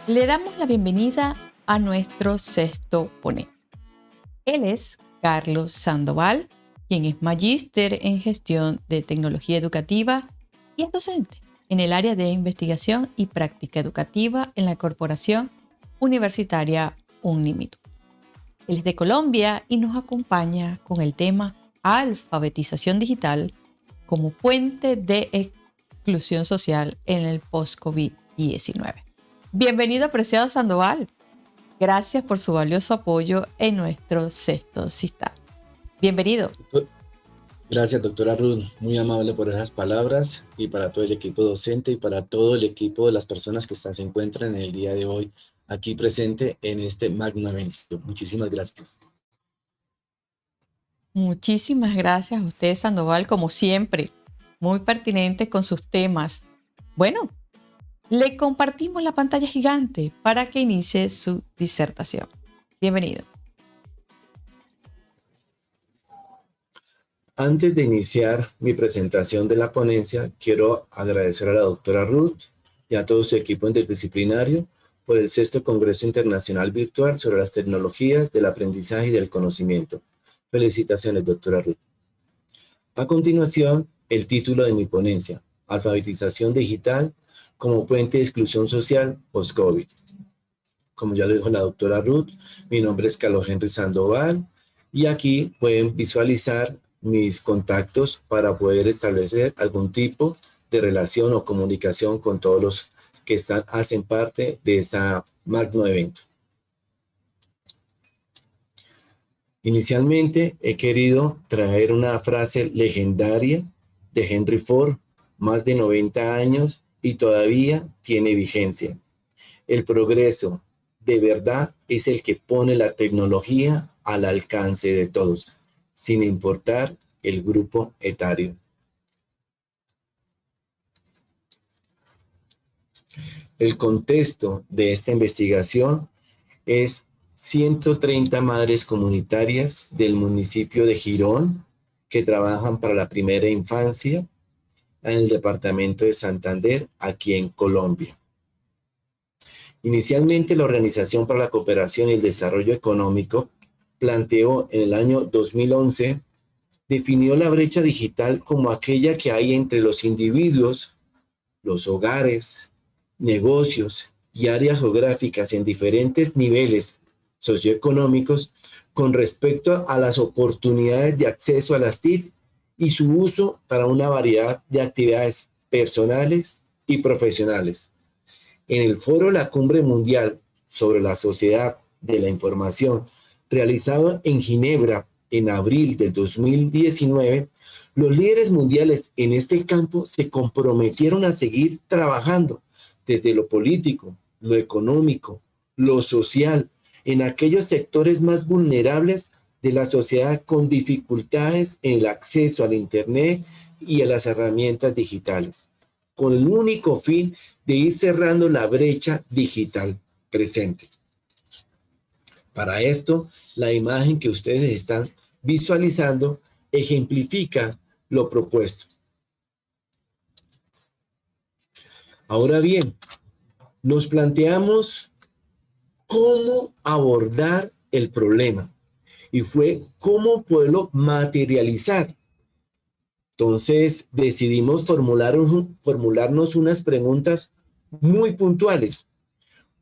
Le damos la bienvenida a nuestro sexto ponente. Él es Carlos Sandoval, quien es magíster en gestión de tecnología educativa y es docente en el área de investigación y práctica educativa en la Corporación Universitaria Unlimitud. Él es de Colombia y nos acompaña con el tema alfabetización digital como puente de exclusión social en el post-COVID-19. Bienvenido, apreciado Sandoval. Gracias por su valioso apoyo en nuestro sexto CISTA. Bienvenido. Gracias, doctora Ruth. Muy amable por esas palabras y para todo el equipo docente y para todo el equipo de las personas que se encuentran en el día de hoy aquí presente en este magno evento. Muchísimas gracias. Muchísimas gracias a usted, Sandoval, como siempre. Muy pertinente con sus temas. Bueno, le compartimos la pantalla gigante para que inicie su disertación. Bienvenido. Antes de iniciar mi presentación de la ponencia, quiero agradecer a la doctora Ruth y a todo su equipo interdisciplinario por el sexto Congreso Internacional Virtual sobre las Tecnologías del Aprendizaje y del Conocimiento. Felicitaciones, doctora Ruth. A continuación, el título de mi ponencia, Alfabetización Digital como puente de exclusión social post-COVID. Como ya lo dijo la doctora Ruth, mi nombre es Carlos Henry Sandoval y aquí pueden visualizar mis contactos para poder establecer algún tipo de relación o comunicación con todos los que hacen parte de este magno evento. Inicialmente he querido traer una frase legendaria de Henry Ford, más de 90 años y todavía tiene vigencia. El progreso de verdad es el que pone la tecnología al alcance de todos, sin importar el grupo etario. El contexto de esta investigación es 130 madres comunitarias del municipio de Girón que trabajan para la primera infancia en el departamento de Santander, aquí en Colombia. Inicialmente, la Organización para la Cooperación y el Desarrollo Económico planteó en el año 2011, definió la brecha digital como aquella que hay entre los individuos, los hogares, negocios y áreas geográficas en diferentes niveles socioeconómicos con respecto a las oportunidades de acceso a las TIC y su uso para una variedad de actividades personales y profesionales. En el foro La Cumbre Mundial sobre la Sociedad de la Información, realizado en Ginebra en abril del 2019, los líderes mundiales en este campo se comprometieron a seguir trabajando desde lo político, lo económico, lo social, en aquellos sectores más vulnerables de la sociedad con dificultades en el acceso al Internet y a las herramientas digitales, con el único fin de ir cerrando la brecha digital presente. Para esto, la imagen que ustedes están visualizando ejemplifica lo propuesto. Ahora bien, nos planteamos cómo abordar el problema y fue cómo poderlo materializar. Entonces decidimos formularnos unas preguntas muy puntuales.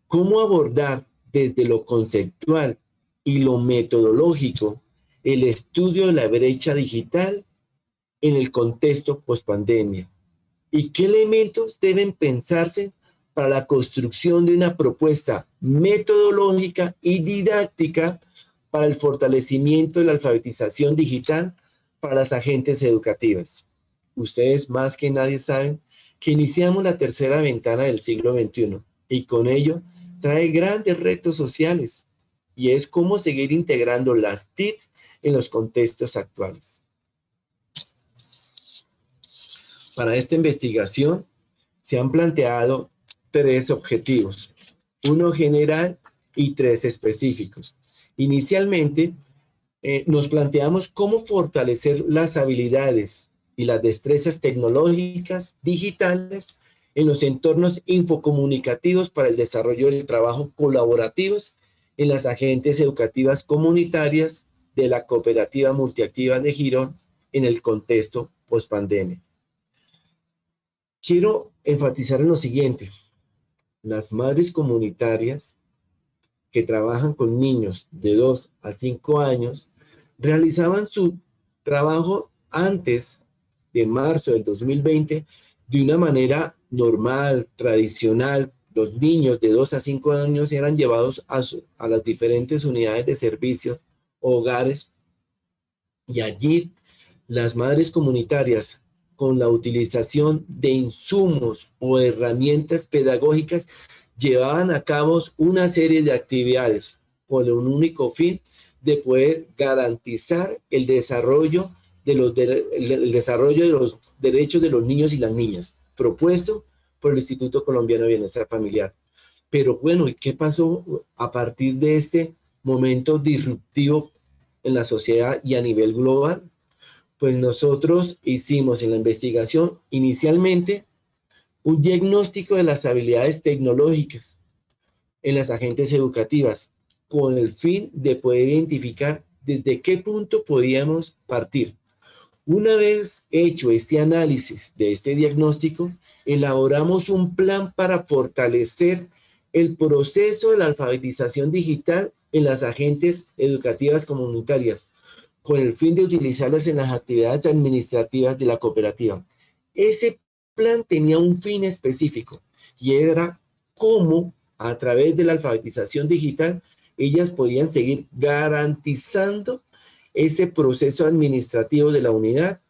¿Cómo abordar desde lo conceptual y lo metodológico el estudio de la brecha digital en el contexto pospandemia? ¿Y qué elementos deben pensarse para la construcción de una propuesta metodológica y didáctica para el fortalecimiento de la alfabetización digital para las agentes educativas? Ustedes más que nadie saben que iniciamos la tercera ventana del siglo XXI y con ello trae grandes retos sociales y es cómo seguir integrando las TIC en los contextos actuales. Para esta investigación se han planteado 3 objetivos, uno general y 3 específicos. Inicialmente, nos planteamos cómo fortalecer las habilidades y las destrezas tecnológicas digitales en los entornos infocomunicativos para el desarrollo del trabajo colaborativos en las agentes educativas comunitarias de la Cooperativa Multiactiva de Girón en el contexto pospandemia. Quiero enfatizar en lo siguiente: las madres comunitarias que trabajan con niños de 2 a 5 años realizaban su trabajo antes de marzo del 2020 de una manera normal, tradicional. Los niños de 2 a 5 años eran llevados a las diferentes unidades de servicios, hogares, y allí las madres comunitarias, con la utilización de insumos o herramientas pedagógicas, llevaban a cabo una serie de actividades con un único fin de poder garantizar el desarrollo de los derechos de los niños y las niñas, propuesto por el Instituto Colombiano de Bienestar Familiar. Pero bueno, ¿y qué pasó a partir de este momento disruptivo en la sociedad y a nivel global? Pues nosotros hicimos en la investigación inicialmente un diagnóstico de las habilidades tecnológicas en las agentes educativas, con el fin de poder identificar desde qué punto podíamos partir. Una vez hecho este análisis de este diagnóstico, elaboramos un plan para fortalecer el proceso de la alfabetización digital en las agentes educativas comunitarias, con el fin de utilizarlas en las actividades administrativas de la cooperativa. Ese plan tenía un fin específico y era cómo, a través de la alfabetización digital, ellas podían seguir garantizando ese proceso administrativo de la unidad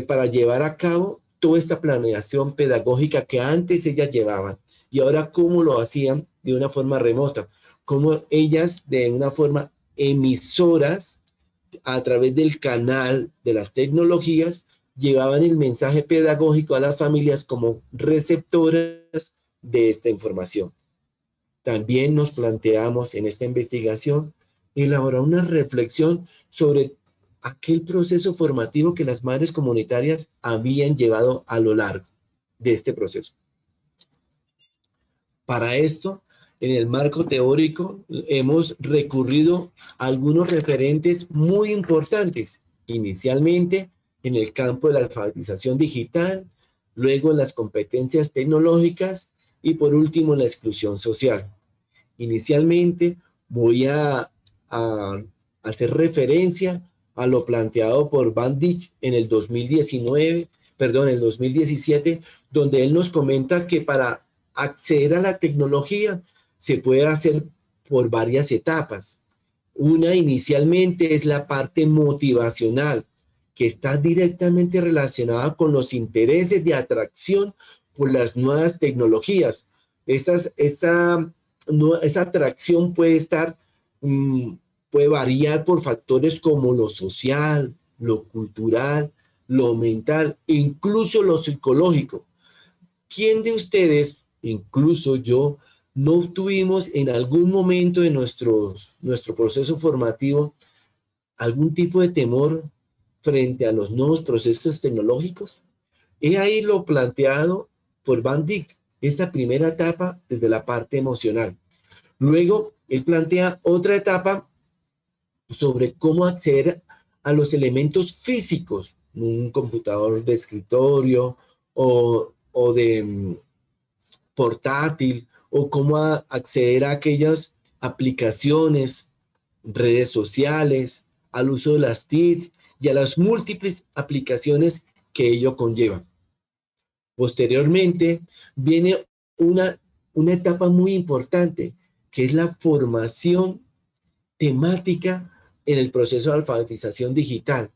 para llevar a cabo toda esta planeación pedagógica que antes ellas llevaban, y ahora cómo lo hacían de una forma remota, cómo ellas de una forma emisoras a través del canal de las tecnologías llevaban el mensaje pedagógico a las familias como receptoras de esta información. También nos planteamos en esta investigación elaborar una reflexión sobre aquel proceso formativo que las madres comunitarias habían llevado a lo largo de este proceso. Para esto, en el marco teórico, hemos recurrido a algunos referentes muy importantes, inicialmente en el campo de la alfabetización digital, luego en las competencias tecnológicas y por último en la exclusión social. Inicialmente voy a hacer referencia a lo planteado por Van Dijk en el 2017, donde él nos comenta que para acceder a la tecnología se puede hacer por varias etapas. Una inicialmente es la parte motivacional, que está directamente relacionada con los intereses de atracción por las nuevas tecnologías. Esta atracción puede variar por factores como lo social, lo cultural, lo mental e incluso lo psicológico. ¿Quién de ustedes, incluso yo, no tuvimos en algún momento de nuestro proceso formativo algún tipo de temor frente a los nuevos procesos tecnológicos? He ahí lo planteado por Van Dijk, esta primera etapa desde la parte emocional. Luego, él plantea otra etapa sobre cómo acceder a los elementos físicos, un computador de escritorio o de portátil, o cómo acceder a aquellas aplicaciones, redes sociales, al uso de las TIC y a las múltiples aplicaciones que ello conlleva. Posteriormente viene una etapa muy importante, que es la formación temática en el proceso de alfabetización digital.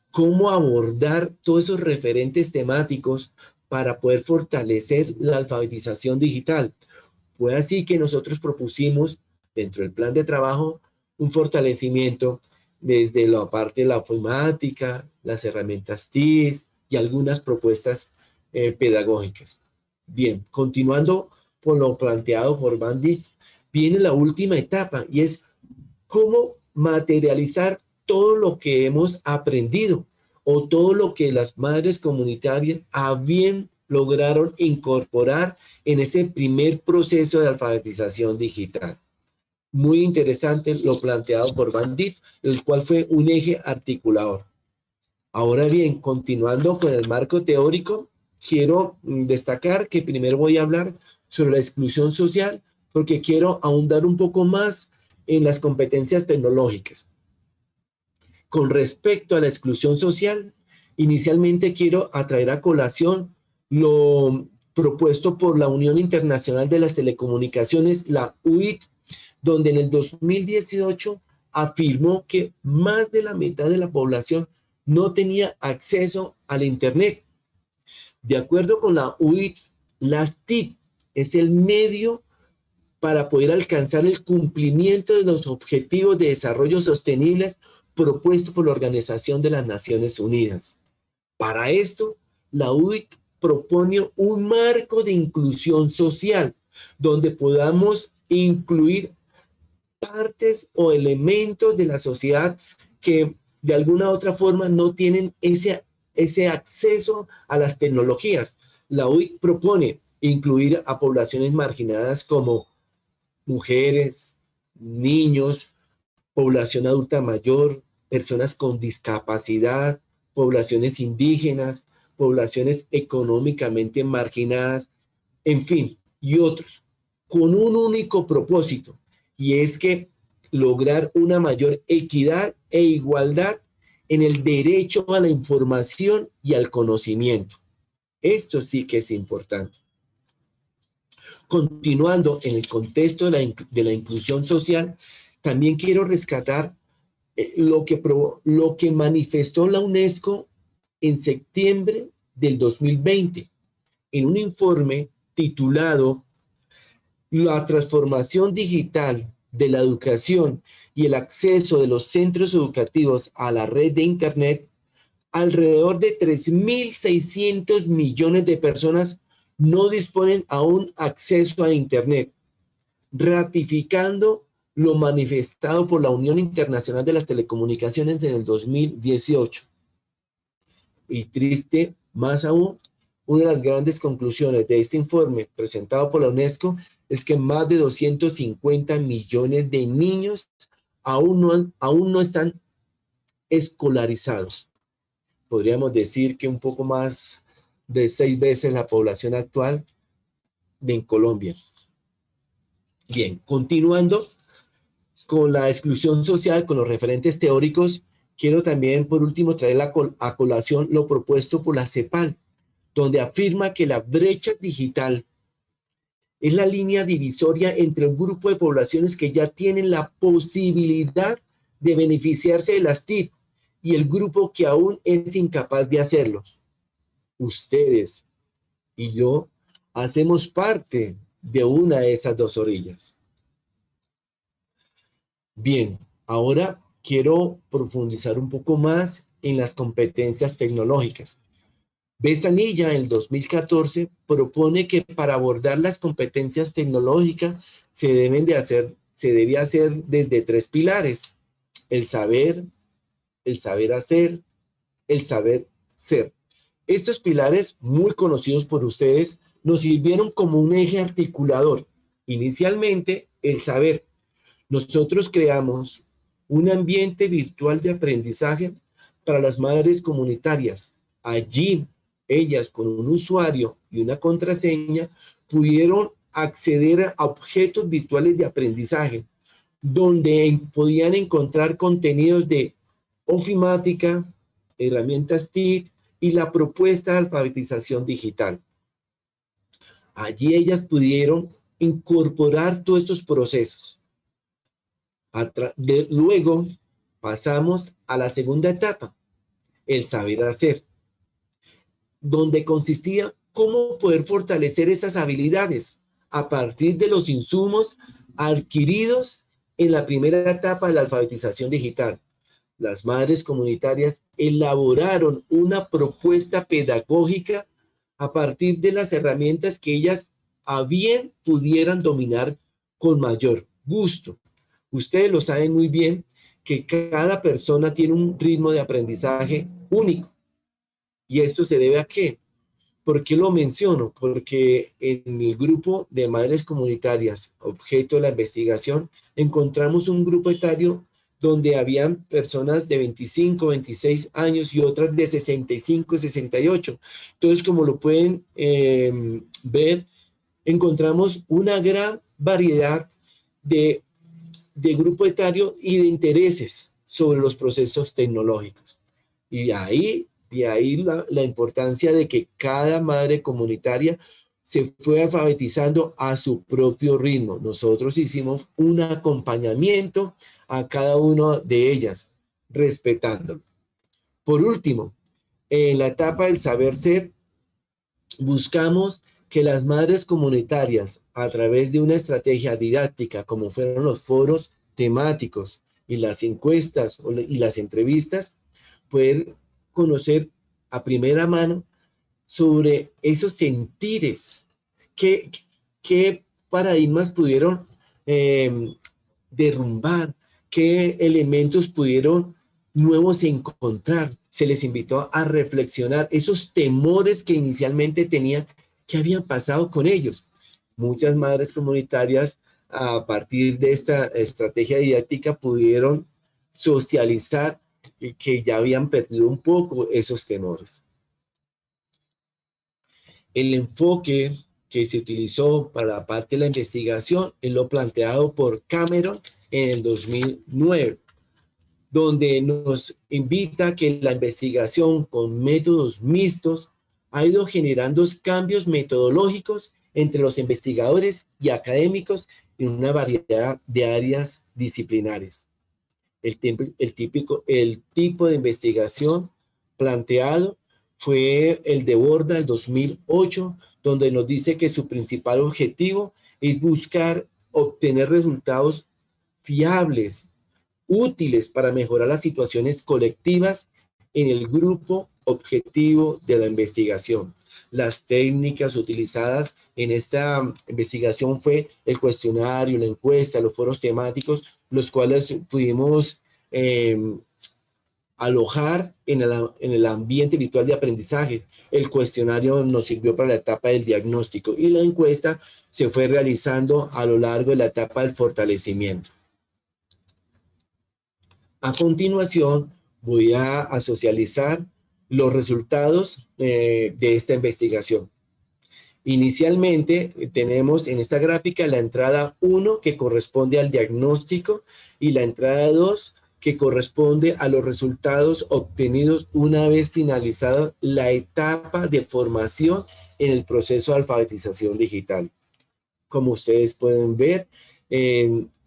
Cómo abordar todos esos referentes temáticos para poder fortalecer la alfabetización digital. Fue así que nosotros propusimos dentro del plan de trabajo un fortalecimiento desde la parte de la ofimática, las herramientas TIC y algunas propuestas pedagógicas. Bien, continuando con lo planteado por Van Dijk, viene la última etapa y es cómo materializar todo lo que hemos aprendido o todo lo que las madres comunitarias habían lograron incorporar en ese primer proceso de alfabetización digital. Muy interesante lo planteado por Bandit, el cual fue un eje articulador. Ahora bien, continuando con el marco teórico, quiero destacar que primero voy a hablar sobre la exclusión social, porque quiero ahondar un poco más en las competencias tecnológicas. Con respecto a la exclusión social, inicialmente quiero atraer a colación lo propuesto por la Unión Internacional de las Telecomunicaciones, la UIT, donde en el 2018 afirmó que más de la mitad de la población no tenía acceso al Internet. De acuerdo con la UIT, las TIC es el medio para poder alcanzar el cumplimiento de los objetivos de desarrollo sostenibles propuestos por la Organización de las Naciones Unidas. Para esto, la UIT propone un marco de inclusión social donde podamos incluir partes o elementos de la sociedad que de alguna u otra forma no tienen ese acceso a las tecnologías. La UIT propone incluir a poblaciones marginadas como mujeres, niños, población adulta mayor, personas con discapacidad, poblaciones indígenas, poblaciones económicamente marginadas, en fin, y otros, con un único propósito, y es que lograr una mayor equidad e igualdad en el derecho a la información y al conocimiento. Esto sí que es importante. Continuando en el contexto de la inclusión social, también quiero rescatar lo que manifestó la UNESCO en septiembre del 2020, en un informe titulado La transformación digital de la educación y el acceso de los centros educativos a la red de Internet. Alrededor de 3.600 millones de personas no disponen aún acceso a Internet, ratificando lo manifestado por la Unión Internacional de las Telecomunicaciones en el 2018. Y triste, más aún, una de las grandes conclusiones de este informe presentado por la UNESCO es que más de 250 millones de niños aún no están escolarizados. Podríamos decir que un poco más de 6 veces la población actual en Colombia. Bien, continuando con la exclusión social, con los referentes teóricos, quiero también, por último, traer a colación lo propuesto por la CEPAL, donde afirma que la brecha digital es la línea divisoria entre un grupo de poblaciones que ya tienen la posibilidad de beneficiarse de las TIC y el grupo que aún es incapaz de hacerlo. Ustedes y yo hacemos parte de una de esas dos orillas. Bien, ahora quiero profundizar un poco más en las competencias tecnológicas. Besanilla, en el 2014, propone que para abordar las competencias tecnológicas se debe hacer desde 3 pilares: el saber hacer, el saber ser. Estos pilares, muy conocidos por ustedes, nos sirvieron como un eje articulador. Inicialmente, el saber. Nosotros creamos un ambiente virtual de aprendizaje para las madres comunitarias. Allí, ellas con un usuario y una contraseña pudieron acceder a objetos virtuales de aprendizaje, donde podían encontrar contenidos de ofimática, herramientas TIC y la propuesta de alfabetización digital. Allí ellas pudieron incorporar todos estos procesos. Luego pasamos a la segunda etapa, el saber hacer, donde consistía cómo poder fortalecer esas habilidades a partir de los insumos adquiridos en la primera etapa de la alfabetización digital. Las madres comunitarias elaboraron una propuesta pedagógica a partir de las herramientas que ellas a bien pudieran dominar con mayor gusto. Ustedes lo saben muy bien que cada persona tiene un ritmo de aprendizaje único. ¿Y esto se debe a qué? ¿Por qué lo menciono? Porque en el grupo de madres comunitarias, objeto de la investigación, encontramos un grupo etario donde habían personas de 25, 26 años y otras de 65, 68. Entonces, como lo pueden ver, encontramos una gran variedad de, de grupo etario y de intereses sobre los procesos tecnológicos. Y de ahí la importancia de que cada madre comunitaria se fue alfabetizando a su propio ritmo. Nosotros hicimos un acompañamiento a cada una de ellas, respetándolo. Por último, en la etapa del saber ser, buscamos que las madres comunitarias, a través de una estrategia didáctica, como fueron los foros temáticos y las encuestas y las entrevistas, poder conocer a primera mano sobre esos sentires, qué paradigmas pudieron derrumbar, qué elementos pudieron nuevos encontrar. Se les invitó a reflexionar esos temores que inicialmente tenían, que habían pasado con ellos. Muchas madres comunitarias, a partir de esta estrategia didáctica, pudieron socializar que ya habían perdido un poco esos temores. El enfoque que se utilizó para la parte de la investigación es lo planteado por Cameron en el 2009, donde nos invita a que la investigación con métodos mixtos ha ido generando cambios metodológicos entre los investigadores y académicos en una variedad de áreas disciplinares. El tipo de investigación planteado fue el de Borda del 2008, donde nos dice que su principal objetivo es buscar obtener resultados fiables, útiles para mejorar las situaciones colectivas en el grupo objetivo de la investigación. Las técnicas utilizadas en esta investigación fue el cuestionario, la encuesta, los foros temáticos, los cuales pudimos alojar en el ambiente virtual de aprendizaje. El cuestionario nos sirvió para la etapa del diagnóstico y la encuesta se fue realizando a lo largo de la etapa del fortalecimiento. A continuación, voy a socializar los resultados de esta investigación. Inicialmente tenemos en esta gráfica la entrada 1 que corresponde al diagnóstico y la entrada 2 que corresponde a los resultados obtenidos una vez finalizada la etapa de formación en el proceso de alfabetización digital. Como ustedes pueden ver,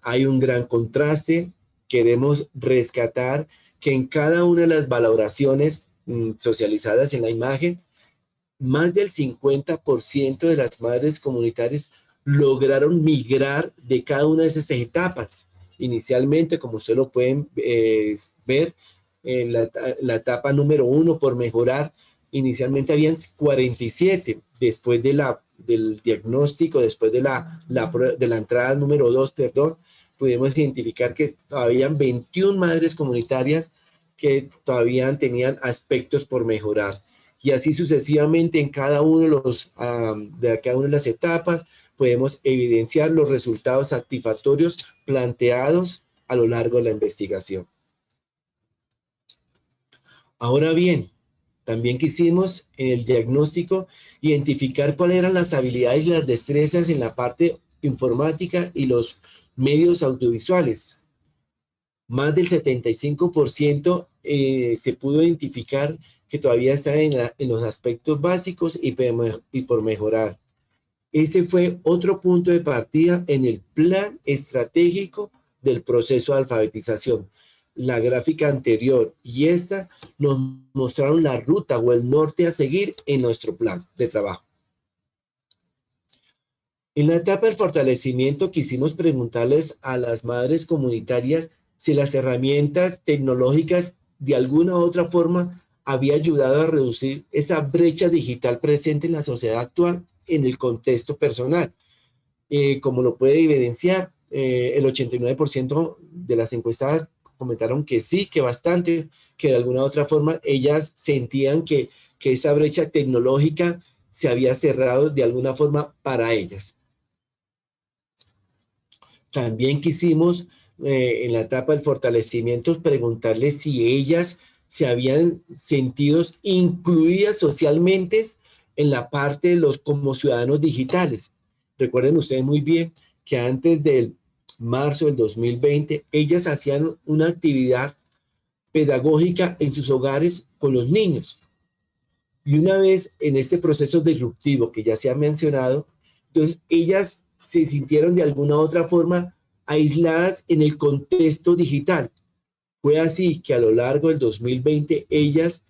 hay un gran contraste. Queremos rescatar que en cada una de las valoraciones socializadas en la imagen, más del 50% de las madres comunitarias lograron migrar de cada una de esas etapas. Inicialmente, como ustedes lo pueden ver, en la etapa número 1 por mejorar, inicialmente habían 47. Después del diagnóstico, después de la entrada número 2, perdón, pudimos identificar que todavía 21 madres comunitarias que todavía tenían aspectos por mejorar. Y así sucesivamente en cada uno de cada una de las etapas podemos evidenciar los resultados satisfactorios planteados a lo largo de la investigación. Ahora bien, también quisimos en el diagnóstico identificar cuáles eran las habilidades y las destrezas en la parte informática y los medios audiovisuales. Más del 75% se pudo identificar que todavía están en los aspectos básicos y por mejorar. Ese fue otro punto de partida en el plan estratégico del proceso de alfabetización. La gráfica anterior y esta nos mostraron la ruta o el norte a seguir en nuestro plan de trabajo. En la etapa del fortalecimiento quisimos preguntarles a las madres comunitarias si las herramientas tecnológicas de alguna u otra forma había ayudado a reducir esa brecha digital presente en la sociedad actual en el contexto personal. Como lo puede evidenciar, el 89% de las encuestadas comentaron que sí, que bastante, que de alguna u otra forma ellas sentían que esa brecha tecnológica se había cerrado de alguna forma para ellas. También quisimos, en la etapa del fortalecimiento, preguntarles si ellas se habían sentido incluidas socialmente en la parte de los como ciudadanos digitales. Recuerden ustedes muy bien que antes del marzo del 2020, ellas hacían una actividad pedagógica en sus hogares con los niños. Y una vez en este proceso disruptivo que ya se ha mencionado, entonces ellas se sintieron de alguna u otra forma aisladas en el contexto digital. Fue así que a lo largo del 2020 ellas,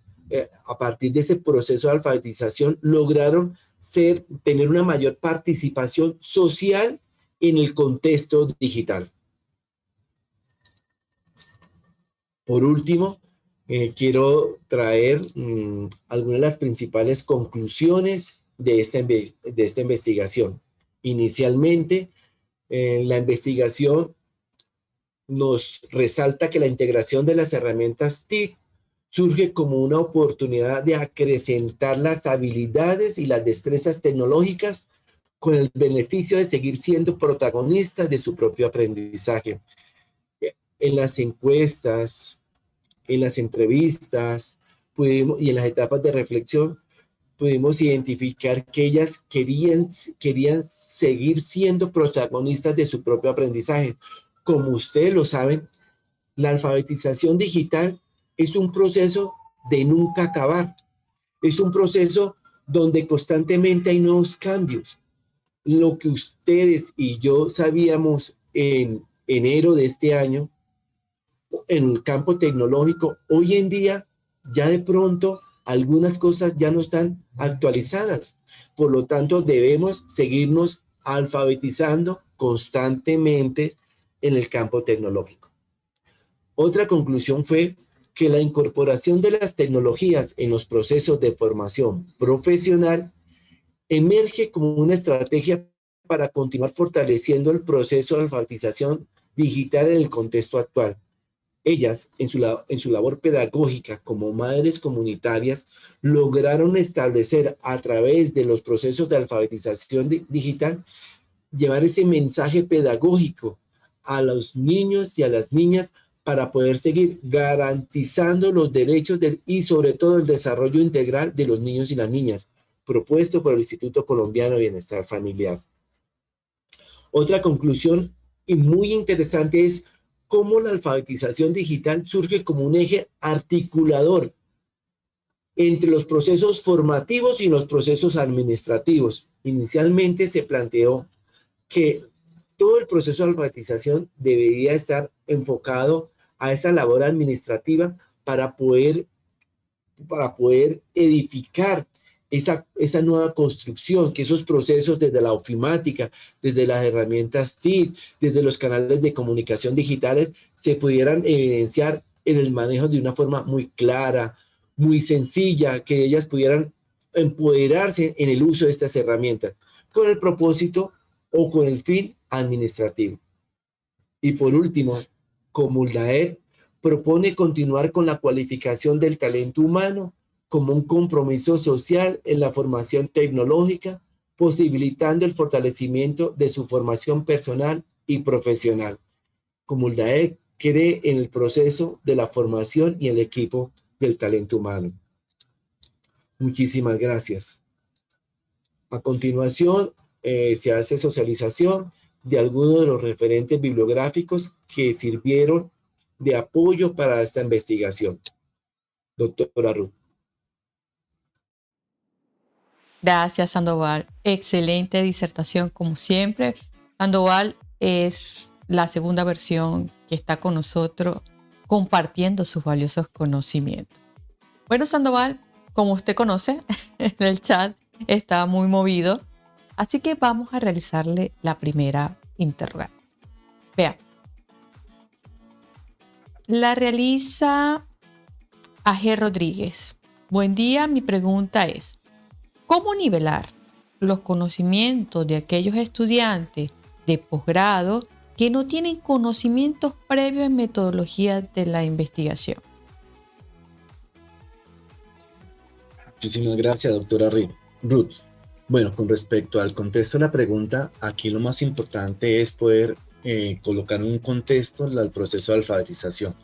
a partir de ese proceso de alfabetización, lograron tener una mayor participación social en el contexto digital. Por último, quiero traer algunas de las principales conclusiones de esta investigación. Inicialmente, la investigación nos resalta que la integración de las herramientas TIC surge como una oportunidad de acrecentar las habilidades y las destrezas tecnológicas con el beneficio de seguir siendo protagonistas de su propio aprendizaje. En las encuestas, en las entrevistas y en las etapas de reflexión, pudimos identificar que ellas querían seguir siendo protagonistas de su propio aprendizaje. Como ustedes lo saben, la alfabetización digital es un proceso de nunca acabar. Es un proceso donde constantemente hay nuevos cambios. Lo que ustedes y yo sabíamos en enero de este año, en el campo tecnológico, hoy en día ya de pronto algunas cosas ya no están actualizadas. Por lo tanto, debemos seguirnos alfabetizando constantemente en el campo tecnológico. Otra conclusión fue que la incorporación de las tecnologías en los procesos de formación profesional emerge como una estrategia para continuar fortaleciendo el proceso de alfabetización digital en el contexto actual. Ellas, en su labor pedagógica como madres comunitarias, lograron establecer a través de los procesos de alfabetización digital, llevar ese mensaje pedagógico a los niños y a las niñas para poder seguir garantizando los derechos y sobre todo el desarrollo integral de los niños y las niñas, propuesto por el Instituto Colombiano de Bienestar Familiar. Otra conclusión y muy interesante es cómo la alfabetización digital surge como un eje articulador entre los procesos formativos y los procesos administrativos. Inicialmente se planteó que todo el proceso de alfabetización debería estar enfocado a esa labor administrativa para poder edificar esa nueva construcción, que esos procesos desde la ofimática, desde las herramientas TIC, desde los canales de comunicación digitales, se pudieran evidenciar en el manejo de una forma muy clara, muy sencilla, que ellas pudieran empoderarse en el uso de estas herramientas, con el propósito o con el fin administrativo. Y por último, Comuldaed propone continuar con la cualificación del talento humano como un compromiso social en la formación tecnológica, posibilitando el fortalecimiento de su formación personal y profesional. Comuldaed cree en el proceso de la formación y el equipo del talento humano. Muchísimas gracias. A continuación, se hace socialización de algunos de los referentes bibliográficos que sirvieron de apoyo para esta investigación. Doctora Ruth. Gracias, Sandoval. Excelente disertación, como siempre. Sandoval es la segunda versión que está con nosotros compartiendo sus valiosos conocimientos. Bueno, Sandoval, como usted conoce, en el chat está muy movido, así que vamos a realizarle la primera interrogante. Vean. La realiza A.G. Rodríguez. Buen día, mi pregunta es: ¿cómo nivelar los conocimientos de aquellos estudiantes de posgrado que no tienen conocimientos previos en metodología de la investigación? Muchísimas gracias, doctora Ruth. Bueno, con respecto al contexto de la pregunta, aquí lo más importante es poder colocar en un contexto el proceso de alfabetización.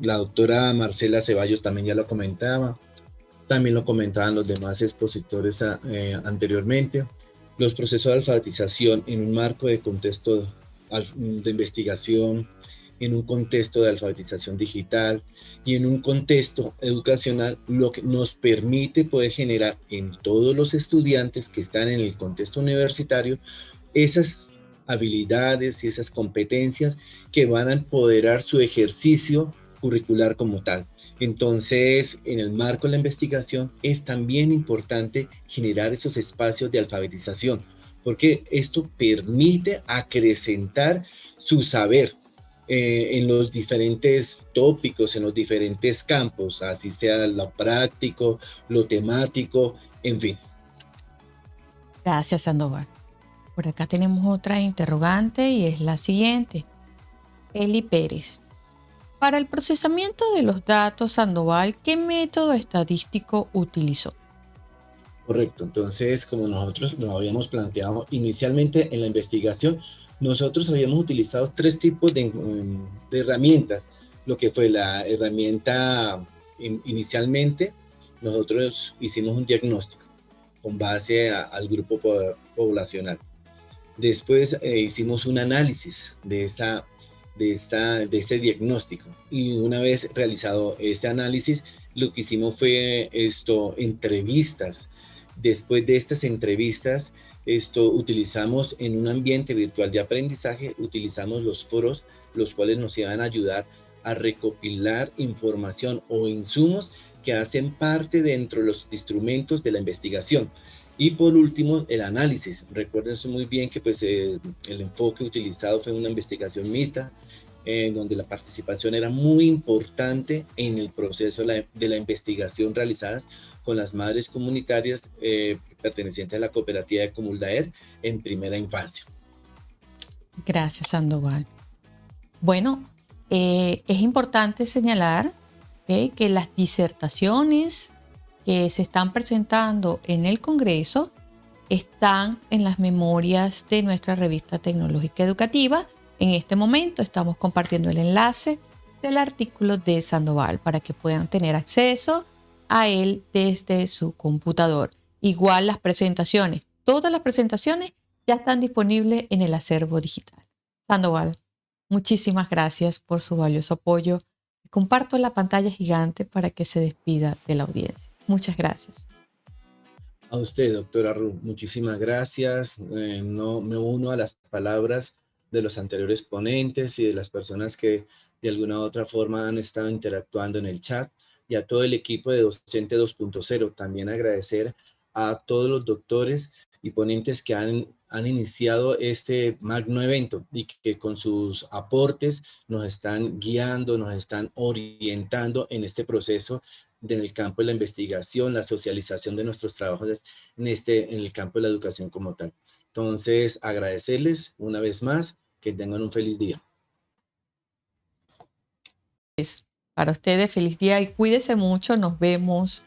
La doctora Marcela Ceballos también ya lo comentaba, también lo comentaban los demás expositores anteriormente. Los procesos de alfabetización en un marco de contexto de investigación, en un contexto de alfabetización digital y en un contexto educacional, lo que nos permite poder generar en todos los estudiantes que están en el contexto universitario esas habilidades y esas competencias que van a empoderar su ejercicio curricular como tal. Entonces, en el marco de la investigación es también importante generar esos espacios de alfabetización, porque esto permite acrecentar su saber en los diferentes tópicos, en los diferentes campos, así sea lo práctico, lo temático, en fin. Gracias, Sandoval. Por acá tenemos otra interrogante y es la siguiente. Eli Pérez. Para el procesamiento de los datos, Sandoval, ¿qué método estadístico utilizó? Correcto, entonces como nosotros nos habíamos planteado inicialmente en la investigación, nosotros habíamos utilizado tres tipos de herramientas. Lo que fue la herramienta inicialmente, nosotros hicimos un diagnóstico con base al grupo poblacional. Después hicimos un análisis de este diagnóstico y una vez realizado este análisis, lo que hicimos fue entrevistas. Después de estas entrevistas, utilizamos en un ambiente virtual de aprendizaje, utilizamos los foros, los cuales nos iban a ayudar a recopilar información o insumos que hacen parte dentro de los instrumentos de la investigación. Y por último, el análisis. Recuerden muy bien que pues, el enfoque utilizado fue una investigación mixta, donde la participación era muy importante en el proceso de la investigación realizadas con las madres comunitarias pertenecientes a la cooperativa de Comuldaer en primera infancia. Gracias, Sandoval. Bueno, es importante señalar que las disertaciones que se están presentando en el Congreso están en las memorias de nuestra revista tecnológica educativa. En este momento estamos compartiendo el enlace del artículo de Sandoval para que puedan tener acceso a él desde su computador. Igual las presentaciones, todas las presentaciones ya están disponibles en el acervo digital. Sandoval, muchísimas gracias por su valioso apoyo. Comparto la pantalla gigante para que se despida de la audiencia. Muchas gracias. A usted, doctora Ruth, muchísimas gracias. No, me uno a las palabras de los anteriores ponentes y de las personas que de alguna u otra forma han estado interactuando en el chat y a todo el equipo de Docente 2.0. También agradecer a todos los doctores y ponentes que han iniciado este magno evento y que con sus aportes nos están guiando, nos están orientando en este proceso en el campo de la investigación, la socialización de nuestros trabajos en el campo de la educación como tal. Entonces, agradecerles una vez más, que tengan un feliz día. Para ustedes, feliz día y cuídense mucho. Nos vemos